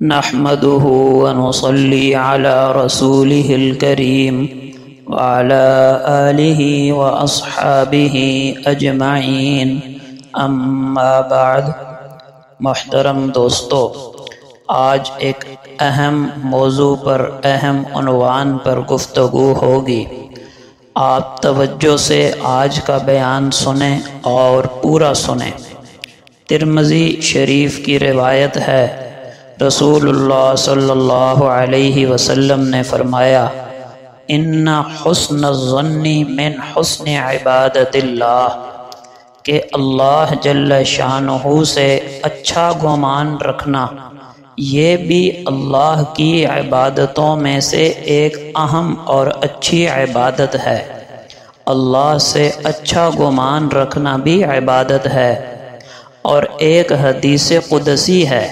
نحمده ونصلي على رسوله الكريم وعلى آله وأصحابه أجمعین اما بعد۔ محترم دوستو، آج ایک اہم موضوع پر، اہم عنوان پر گفتگو ہوگی۔ آپ توجہ سے آج کا بیان سنیں اور پورا سنیں۔ ترمذی شریف کی روایت ہے، رسول اللہ صلی اللہ علیہ وسلم نے فرمایا، ان حسن الظن من حسن عبادت اللہ، کہ اللہ جل شانہ سے اچھا گمان رکھنا یہ بھی اللہ کی عبادتوں میں سے ایک اہم اور اچھی عبادت ہے۔ اللہ سے اچھا گمان رکھنا بھی عبادت ہے۔ اور ایک حدیث قدسی ہے،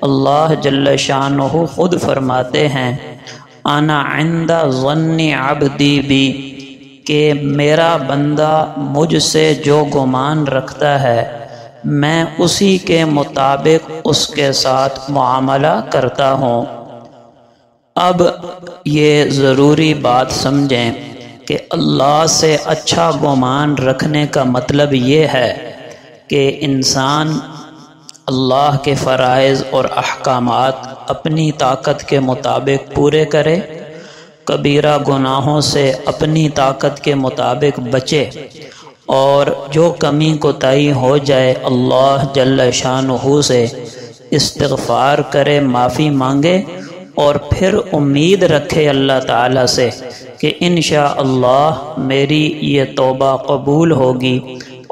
اللہ جل شانہ خود فرماتے ہیں، انا عند ظن عبدی بی، کہ میرا بندہ مجھ سے جو گمان رکھتا ہے میں اسی کے مطابق اس کے ساتھ معاملہ کرتا ہوں۔ اب یہ ضروری بات سمجھیں کہ اللہ سے اچھا گمان رکھنے کا مطلب یہ ہے کہ انسان اللہ کے فرائض اور احکامات اپنی طاقت کے مطابق پورے کرے، کبیرہ گناہوں سے اپنی طاقت کے مطابق بچے، اور جو کمی کوتاہی ہو جائے اللہ جل شانہ سے استغفار کرے، معافی مانگے، اور پھر امید رکھے اللہ تعالیٰ سے کہ انشاءاللہ میری یہ توبہ قبول ہوگی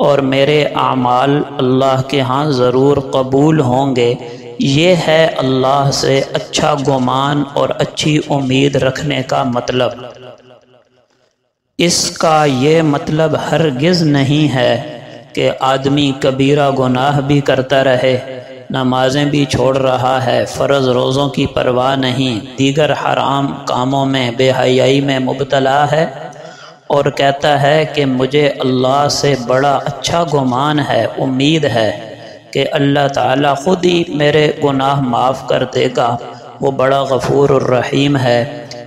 اور میرے اعمال اللہ کے ہاں ضرور قبول ہوں گے۔ یہ ہے اللہ سے اچھا گمان اور اچھی امید رکھنے کا مطلب۔ اس کا یہ مطلب ہرگز نہیں ہے کہ آدمی کبیرہ گناہ بھی کرتا رہے، نمازیں بھی چھوڑ رہا ہے، فرض روزوں کی پرواہ نہیں، دیگر حرام کاموں میں، بے حیائی میں مبتلا ہے، اور کہتا ہے کہ مجھے اللہ سے بڑا اچھا گمان ہے، امید ہے کہ اللہ تعالیٰ خود ہی میرے گناہ معاف کر دے گا، وہ بڑا غفور الرحیم ہے۔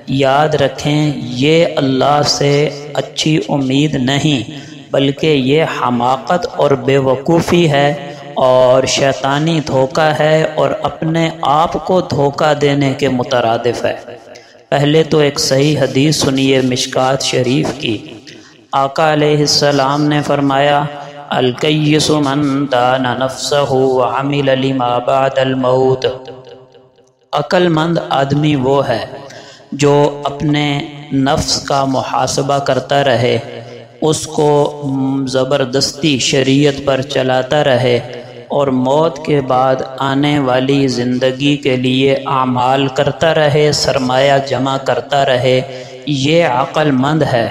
یاد رکھیں، یہ اللہ سے اچھی امید نہیں بلکہ یہ حماقت اور بے وقوفی ہے اور شیطانی دھوکہ ہے اور اپنے آپ کو دھوکہ دینے کے مترادف ہے۔ پہلے تو ایک صحیح حدیث سنیے مشکوٰۃ شریف کی۔ آقا علیہ السلام نے فرمایا، الکیس من دان نفسہ وعمل لما بعد الموت، عقل مند آدمی وہ ہے جو اپنے نفس کا محاسبہ کرتا رہے، اس کو زبردستی شریعت پر چلاتا رہے، اور موت کے بعد آنے والی زندگی کے لیے اعمال کرتا رہے، سرمایہ جمع کرتا رہے، یہ عقل مند ہے۔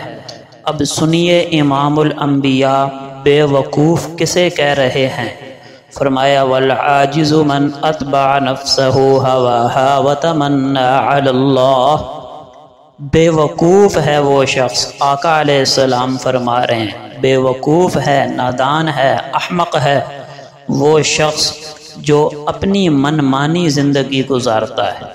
اب سنیے امام الانبیاء بے وقوف کسے کہہ رہے ہیں؟ فرمایا، والعاجز من اتبع نفسہ ہواہا وتمنی علی اللہ، بے وقوف ہے وہ شخص، آقا علیہ السلام فرما رہے ہیں بے وقوف ہے، نادان ہے، احمق ہے وہ شخص جو اپنی من مانی زندگی گزارتا ہے،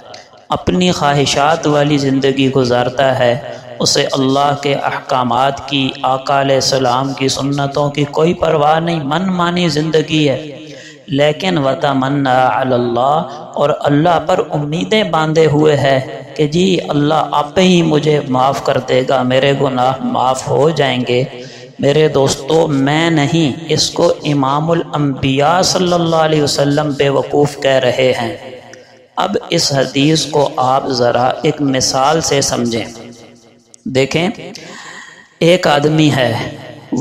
اپنی خواہشات والی زندگی گزارتا ہے، اسے اللہ کے احکامات کی، آقا علیہ السلام کی سنتوں کی کوئی پرواہ نہیں، من مانی زندگی ہے، لیکن وتمنی علی اللہ، اور اللہ پر امیدیں باندھے ہوئے ہے کہ جی اللہ آپ ہی مجھے معاف کر دے گا، میرے گناہ معاف ہو جائیں گے۔ میرے دوستو، میں نہیں، اس کو امام الانبیاء صلی اللہ علیہ وسلم بے وقوف کہہ رہے ہیں۔ اب اس حدیث کو آپ ذرا ایک مثال سے سمجھیں۔ دیکھیں، ایک آدمی ہے،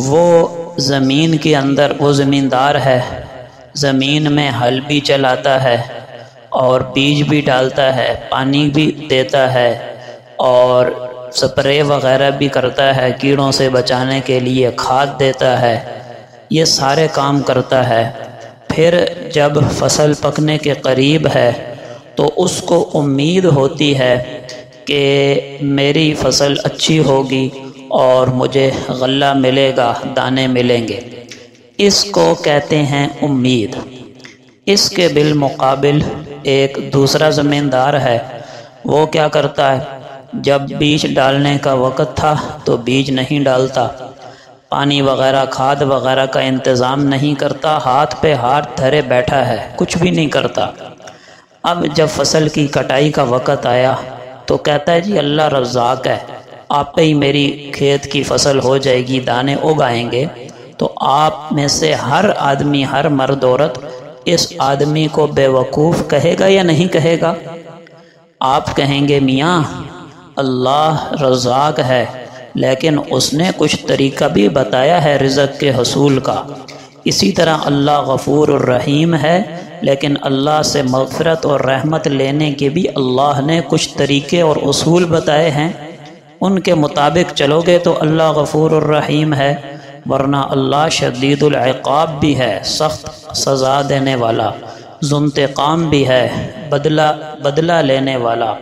وہ زمین کے اندر، وہ زمیندار ہے، زمین میں ہل بھی چلاتا ہے اور بیج بھی ڈالتا ہے، پانی بھی دیتا ہے، اور سپرے وغیرہ بھی کرتا ہے، کیڑوں سے بچانے کے لیے کھاد دیتا ہے، یہ سارے کام کرتا ہے۔ پھر جب فصل پکنے کے قریب ہے تو اس کو امید ہوتی ہے کہ میری فصل اچھی ہوگی اور مجھے غلہ ملے گا، دانے ملیں گے، اس کو کہتے ہیں امید۔ اس کے بالمقابل ایک دوسرا زمیندار ہے، وہ کیا کرتا ہے، جب بیج ڈالنے کا وقت تھا تو بیج نہیں ڈالتا، پانی وغیرہ کھاد وغیرہ کا انتظام نہیں کرتا، ہاتھ پہ ہاتھ دھرے بیٹھا ہے، کچھ بھی نہیں کرتا۔ اب جب فصل کی کٹائی کا وقت آیا تو کہتا ہے جی اللہ رزاق ہے، آپ پہ ہی میری کھیت کی فصل ہو جائے گی، دانے اگائیں گے۔ تو آپ میں سے ہر آدمی، ہر مرد عورت اس آدمی کو بے وقوف کہے گا یا نہیں کہے گا؟ آپ کہیں گے میاں اللہ رزاق ہے، لیکن اس نے کچھ طریقہ بھی بتایا ہے رزق کے حصول کا۔ اسی طرح اللہ غفور الرحیم ہے، لیکن اللہ سے مغفرت اور رحمت لینے کے بھی اللہ نے کچھ طریقے اور اصول بتائے ہیں، ان کے مطابق چلو گے تو اللہ غفور الرحیم ہے، ورنہ اللہ شدید العقاب بھی ہے، سخت سزا دینے والا، ذو انتقام بھی ہے، بدلہ لینے والا،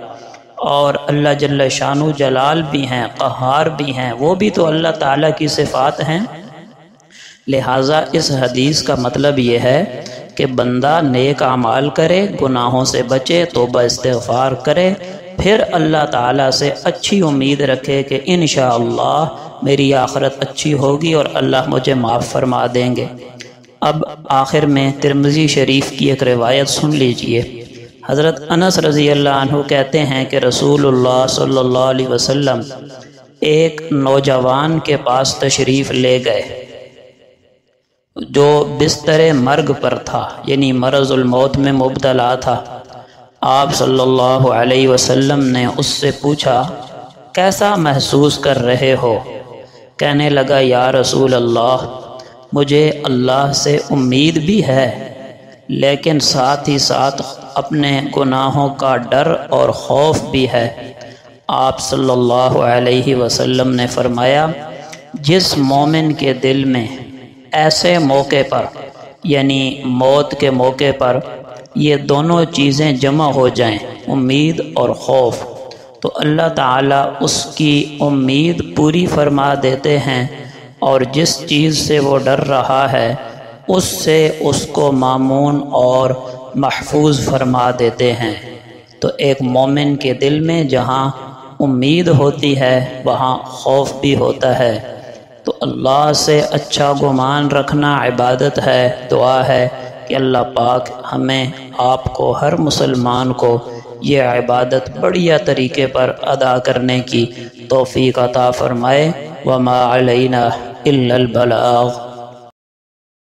اور اللہ جل شانہ جلال بھی ہیں، قہار بھی ہیں، وہ بھی تو اللہ تعالیٰ کی صفات ہیں۔ لہٰذا اس حدیث کا مطلب یہ ہے کہ بندہ نیک اعمال کرے، گناہوں سے بچے، توبہ استغفار کرے، پھر اللہ تعالیٰ سے اچھی امید رکھے کہ انشاءاللہ میری آخرت اچھی ہوگی اور اللہ مجھے معاف فرما دیں گے۔ اب آخر میں ترمذی شریف کی ایک روایت سن لیجئے۔ حضرت انس رضی اللہ عنہ کہتے ہیں کہ رسول اللہ صلی اللہ علیہ وسلم ایک نوجوان کے پاس تشریف لے گئے جو بستر مرگ پر تھا، یعنی مرض الموت میں مبتلا تھا۔ آپ صلی اللہ علیہ وسلم نے اس سے پوچھا کیسا محسوس کر رہے ہو؟ کہنے لگا یا رسول اللہ مجھے اللہ سے امید بھی ہے، لیکن ساتھ ہی ساتھ اپنے گناہوں کا ڈر اور خوف بھی ہے۔ آپ صلی اللہ علیہ وسلم نے فرمایا جس مومن کے دل میں ایسے موقع پر، یعنی موت کے موقع پر، یہ دونوں چیزیں جمع ہو جائیں، امید اور خوف، تو اللہ تعالیٰ اس کی امید پوری فرما دیتے ہیں، اور جس چیز سے وہ ڈر رہا ہے اس سے اس کو مامون اور محفوظ فرما دیتے ہیں۔ تو ایک مومن کے دل میں جہاں امید ہوتی ہے وہاں خوف بھی ہوتا ہے۔ تو اللہ سے اچھا گمان رکھنا عبادت ہے، دعا ہے کہ اللہ پاک ہمیں، آپ کو، ہر مسلمان کو یہ عبادت بڑھیا طریقے پر ادا کرنے کی توفیق عطا فرمائے۔ وما علینا الا البلاغ۔